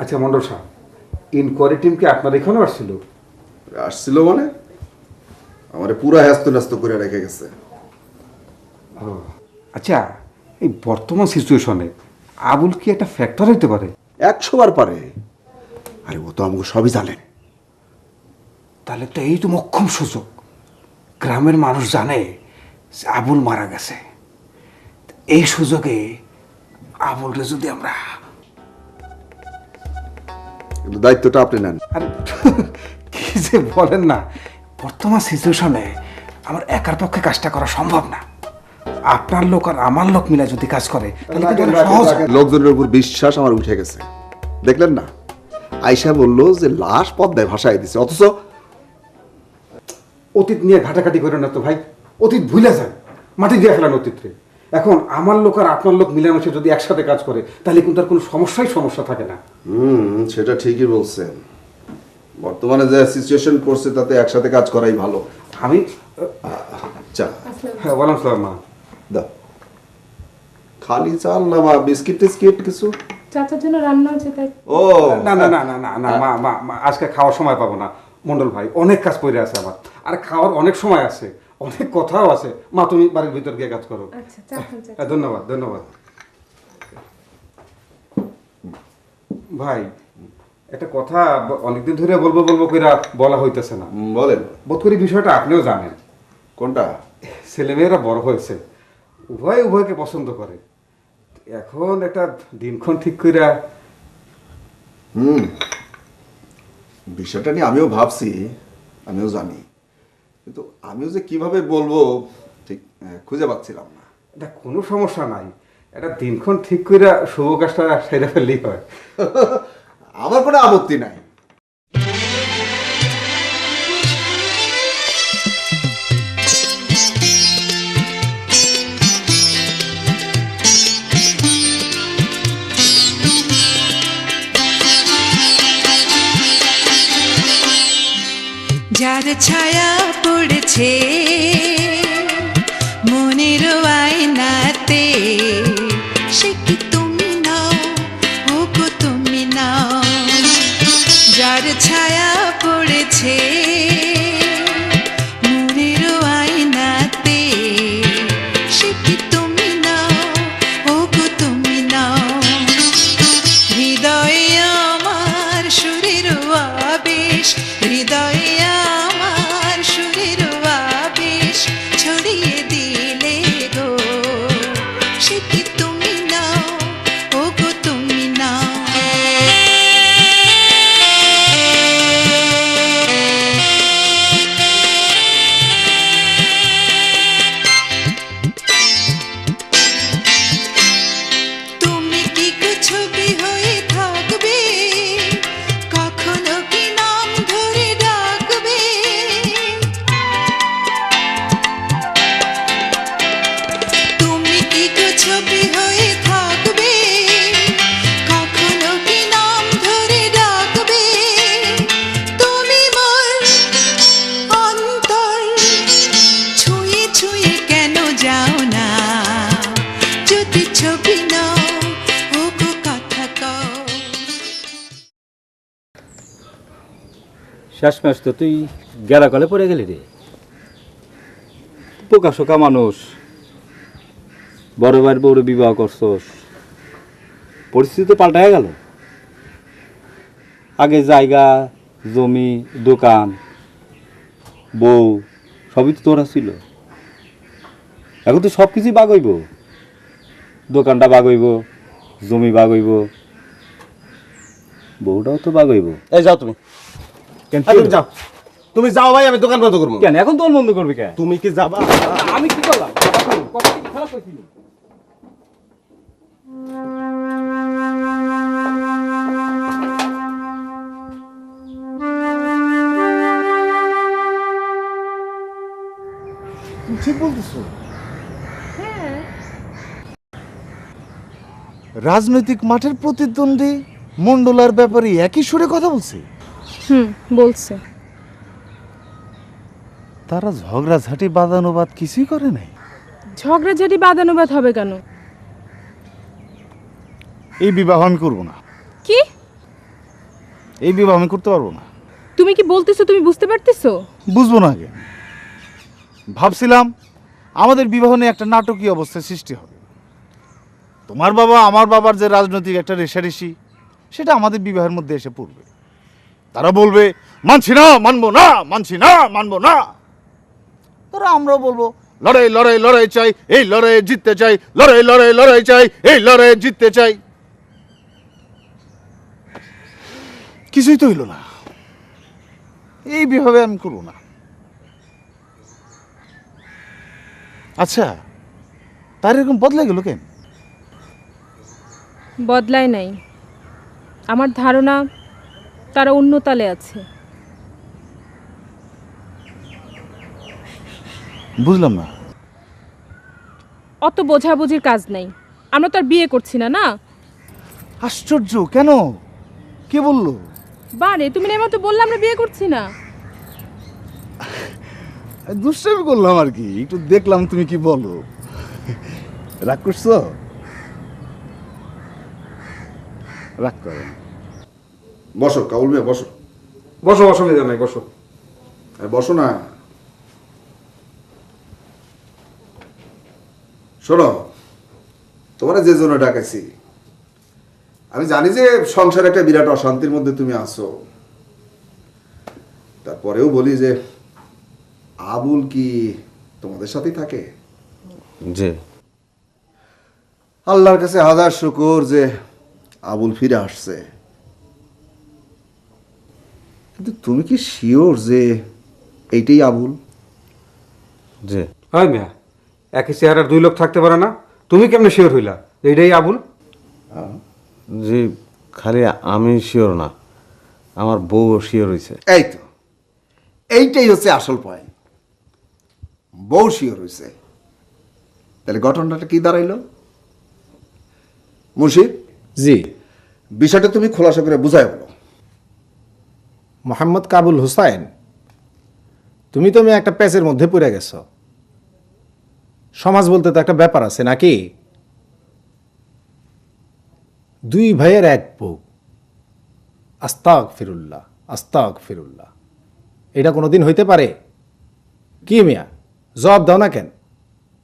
আচ্ছা মন্ডল সাহেব, ইনকোয়ারি টিম কি আপনার এখানে আসছিল? আসছিল মানে আমারে পুরা হ্যাস্ত ন্যস্ত করে রেখে গেছে। আচ্ছা, এই বর্তমান সিচুয়েশনে আবুল কি একটা ফ্যাক্টর হইতে পারে? 100 বার পারে। আরে ও তো আমাকে সবই জানে। তাহলে তো এই তো মোক্ষম সুযোগ। গ্রামের মানুষ জানে যে আবুল মারা গেছে। এই সুযোগে আবুলরে যদি আমরা, কিন্তু দায়িত্বটা আপনি নেন। আরে কি যে বলেন না, বর্তমান সিচুয়েশনে আমার একার পক্ষে কাজটা করা সম্ভব না। আপনার লোক আর আমার লোক মিলে যদি কাজ করে তাহলে কিন্তু অনেক সহজ হয়। লোকজনের উপর বিশ্বাস আমার উঠে গেছে। দেখলেন না, আয়শা বললো যে লাশ পদ্মায় ভাসায় দিছে, অথচ অতীত নিয়ে ঘাটাঘাটি করে না তো ভাই, অতীত ভুলে যান, মাটি দিয়ে ফেলান অতীতরে। এখন আমার লোক আর আপনার লোক মিলেমিশে যদি একসাথে কাজ করে তাহলে কিন্তু আর কোনো সমস্যা থাকে না। সেটা ঠিকই বলছেন। বর্তমানে যে সিচুয়েশন পড়ছে তাতে একসাথে কাজ করাই ভালো। আমি চা। হ্যাঁ বললাম স্যার, মা দাও। খালি চাল না মা, বিস্কিট টিস্কিট কিছু? চাচার জন্য রান্না হচ্ছে তাই। ও না না না না না না মা মা মা, আজকে খাওয়ার সময় পাবো না মন্ডল ভাই, অনেক কাজ পড়ে আছে আমার, আর খাওয়ার অনেক সময় আছে, অনেক কথাও আছে। মা তুমি বাড়ির ভিতর গিয়ে কাজ করো। ধন্যবাদ ধন্যবাদ ভাই। একটা কথা অনেকদিন ধরে বলবো বলবো কইরা বলা হইতেছে না। বলেন। বোধ করি বিষয়টা আপনিও জানেন। কোনটা? ছেলেমেয়েরা বড় হয়েছে, উভয়কে পছন্দ করে। এখন একটা দিনক্ষণ ঠিক কইরা। বিষয়টা নিয়ে আমিও ভাবছি, আমিও জানি, কিন্তু আমিও যে কিভাবে বলবো ঠিক খুঁজে পাচ্ছিলাম না। এটা কোনো সমস্যা নাই, এটা দিনক্ষণ ঠিক কইরা শুভ কাজটা সেরে ফেললেই হয়। আমার কোনো আপত্তি নাই। যার ছায়া পড়েছে মনের আয়নাতে, সে কি তুমি নাও, ও গো তুমি নাও। যার ছায়া পড়েছে মনের আয়নাতে, সে কি তুমি নাও, ও গো তুমি নাও। হৃদয়ে আমার সুরের আবেশ, হৃদয়ে আমার সুরের আবেশ। শেষমেশ তো তুই গেরা কলে পড়ে গেলি রে। পোকাশোকা মানুষ, বড় ভাইয়ের বউরে বিবাহ করছস, পরিস্থিতি তো পাল্টায় গেল। আগে জায়গা জমি দোকান বউ সবই তো তোরা ছিল, এখন তো সব কিছুই বাগ হইব। দোকানটা বাগ হইব, জমি বাগ হইব, বউটাও তো বাগ হইব। এই যাও তুমি, তুমি যাও, তুমি যাও ভাই, আমি দোকান বন্ধ করবো। কেন এখন তোর বন্ধ করবি কেন? তুমি কি যাবা? আমি কি করলাম? খারাপ হয়েছিল। ঠিক বলতেছো। রাজনৈতিক মাঠের প্রতিদ্বন্দ্বী মন্ডলার ব্যাপারে একই সুরে কথা বলছে। বলছে। তারা ঝগড়াঝাটি বাদানুবাদ কিছুই করে নাই। ঝগড়াঝাটি বাদানুবাদ হবে কেন? এই বিবাহ আমি করবো না। কি? এই বিবাহ আমি করতে পারবো না। তুমি কি বলতেছো? তুমি বুঝতে পারতেছো? বুঝবো না আগে। ভাবছিলাম আমাদের বিবাহ নিয়ে একটা নাটকীয় অবস্থার সৃষ্টি হবে। তোমার বাবা আমার বাবার যে রাজনৈতিক একটা রেষারেষি, সেটা আমাদের বিবাহের মধ্যে এসে পড়বে। তারা বলবে মানছি না, মানবো না, মানছি না, মানবো না। তারা আমরাও বলবো লড়াই লড়াই লড়াই চাই, এই লড়াইয়ে জিততে চাই, লড়াই লড়াই লড়াই চাই, এই লড়াইয়ে জিততে চাই। কিছুই তো হইল না। এই বিভাবে আমি করবো না। আচ্ছা, তার এরকম বদলে গেল কেন? বদলায় নাই। আমার ধারণা তারা অন্য তালে আছে। বুঝলাম না। অত বোঝাবুঝির কাজ নাই। আমরা তো আর বিয়ে করছি না, না? আশ্চর্য, কেন? কে বললো? বারে তুমি না মতো বললে আমরা বিয়ে করছি না। দুষ্টামি করলাম আর কি, একটু দেখলাম তুমি কি বলো। রাগ করছো? রাগ করো। বসো কাবুল ভাই, বসো। বসো, অসুবিধা নাই, বসো। বসো না। শোনো, তোমার যে জন্য ডাকাইছি, আমি জানি যে সংসারে একটা বিরাট অশান্তির মধ্যে তুমি আছো। তারপরেও বলি যে আবুল কি তোমাদের সাথেই থাকে? জি। আল্লাহর কাছে হাজার শুকর যে আবুল ফিরে আসছে। কিন্তু তুমি কি শিওর যে এইটাই আবুল? জি। হয় মিয়া, একই চেহারার দুই লোক থাকতে পারে না? তুমি কেমনে শিওর হইলা এইটাই আবুল? জি, খালি আমি শিওর না, আমার বউ শিওর হয়েছে। এই তো, এইটাই হচ্ছে আসল পয়েন্ট। বউ শিওর হয়েছে। তাহলে ঘটনাটা কি দাঁড়াইলো? মুর্শিদ জি, বিষয়টা তুমি খোলাসা করে বুঝাই বলো। মোহাম্মদ কাবুল হুসাইন, তুমি তো মেয়ে একটা প্যাচের মধ্যে পড়ে গেছো। সমাজ বলতে তো একটা ব্যাপার আছে নাকি? দুই ভাইয়ের এক বউ, আস্তাক ফিরুল্লাহ, আস্তাক ফিরুল্লাহ। এটা কোনোদিন হইতে পারে? কি মিয়া, জবাব দাও না কেন?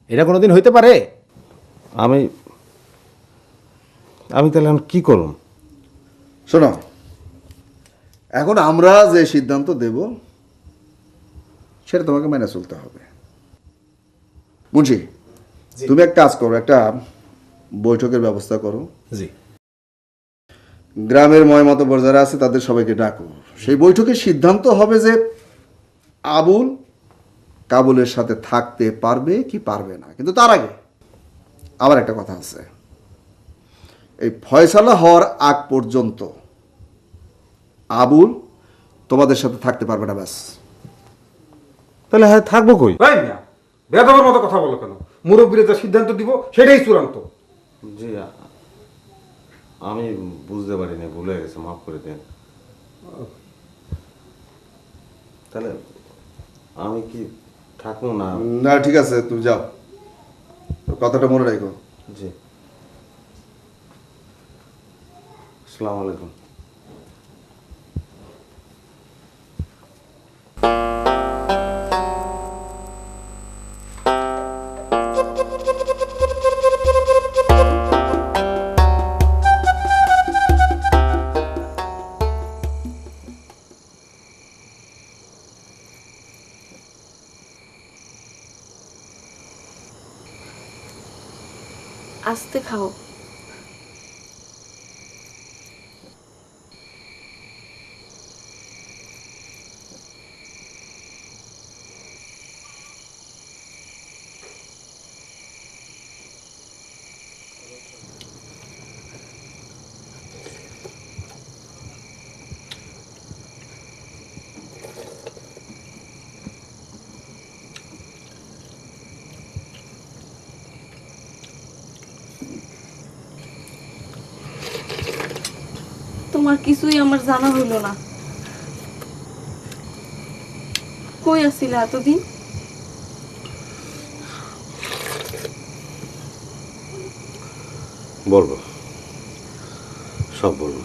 এটা কোনোদিন হইতে পারে? আমি তাহলে এখন কি করুন? শোনো, এখন আমরা যে সিদ্ধান্ত দেব সেটা তোমাকে মেনে চলতে হবে। মুন্সি, তুমি এক কাজ করো, একটা বৈঠকের ব্যবস্থা করো। জি। গ্রামের ময়মাতবর যারা আছে তাদের সবাইকে ডাকো। সেই বৈঠকে সিদ্ধান্ত হবে যে আবুল কাবুলের সাথে থাকতে পারবে কি পারবে না। কিন্তু তার আগে আবার একটা কথা আছে, এই ফয়সালা হওয়ার আগ পর্যন্ত আবুল তোমাদের সাথে থাকতে পারবে না। ব্যাস। তাহলে হ্যাঁ, থাকবো কই? ভাই মিয়া, বেদবের মতো কথা বলো কেন? মুরব্বীরা যা সিদ্ধান্ত দিব সেটাই চূড়ান্ত। জি, আমি বুঝতে পারিনি, ভুলে গেছে, মাফ করে দেন। তাহলে আমি কি থাকবো না? না, ঠিক আছে, তুমি যাও, কথাটা মনে রাখো। জি। আসসালামু আলাইকুম। আস্তে খাও। তোমার কিছুই আমার জানা হইল না। কই আছিলে এতদিন? বলবো, সব বলবো।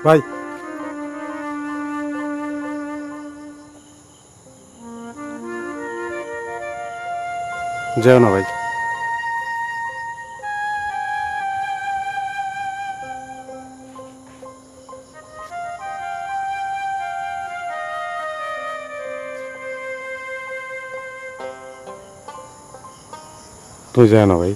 ভাই যেও না ভাই। তুই যেও না ভাই।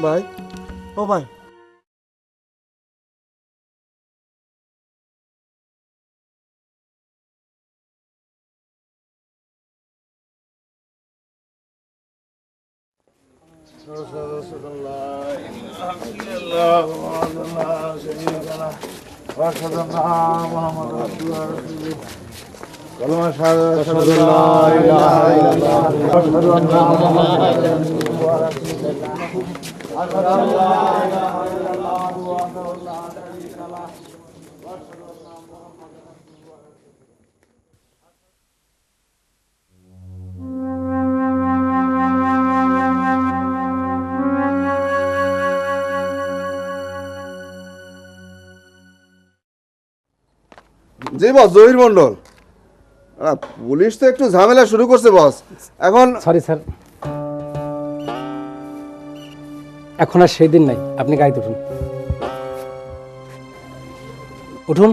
ভাই, ও ভাই, জি বস, জহির মন্ডল। পুলিশ তো একটু ঝামেলা শুরু করছে বস। এখন সরি স্যার, এখন আর সেই দিন নাই। আপনি গাড়িতে উঠুন, উঠুন।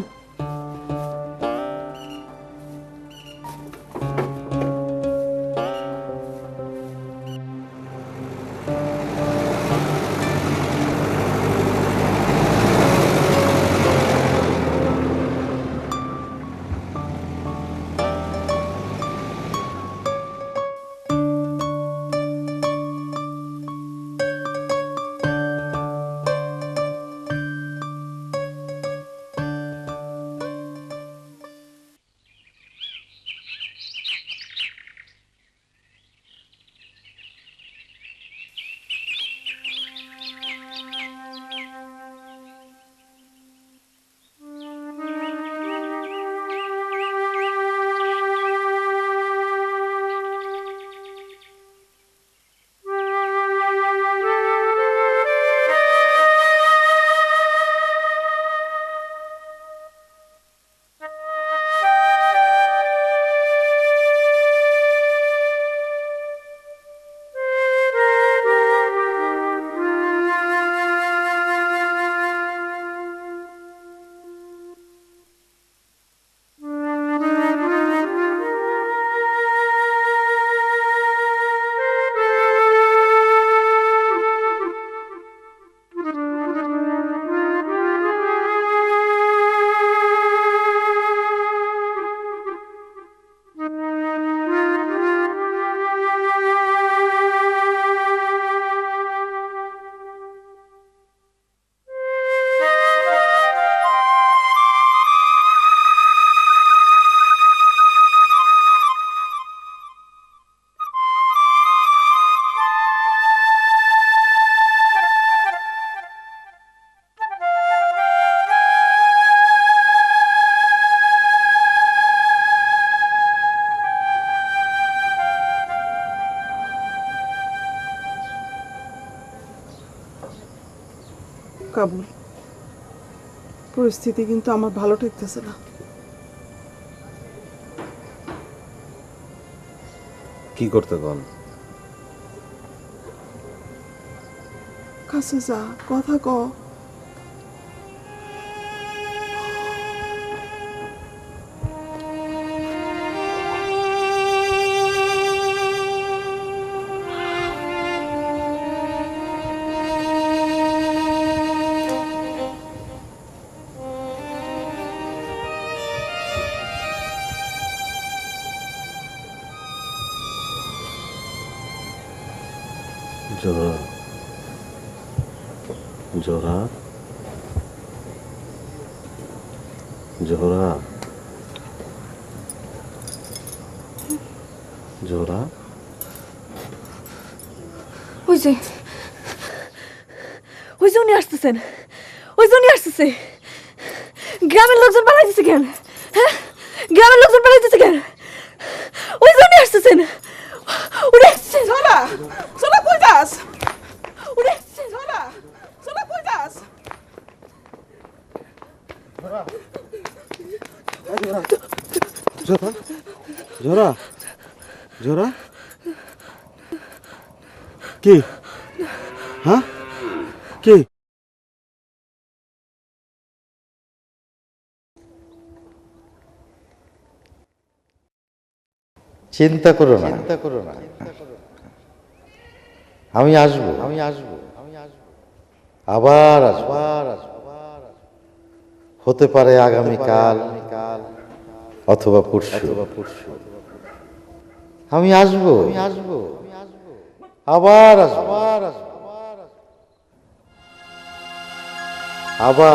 কাবুল, পরিস্থিতি কিন্তু আমার ভালো ঠেকতেছে না। কি করতে কোন? কাছে যা, কথা ক। জোহরা, জোহরা, জোহরা, জোহরা। ওই যে উনি আসতেছেন, উনি আসতেছে। গ্রামের লোকজন পালাইতেছে কেন? হ্যাঁ, গ্রামের লোকজন পালাইতেছে কেন? উনি আসতেছেন, উনি আসছেন। সোনা, সোনা কই যাস? উড়ে সোনা, সোনা কই যাস? জোহরা, জোহরা, জোহরা, কি? হ্যাঁ, কি? চিন্তা করো না, আমি আসবো, আমি আসবো। আবার আসবো। হতে পারে আগামীকাল অথবা পরশু। আমি আসবো, আবার আসবো, আবার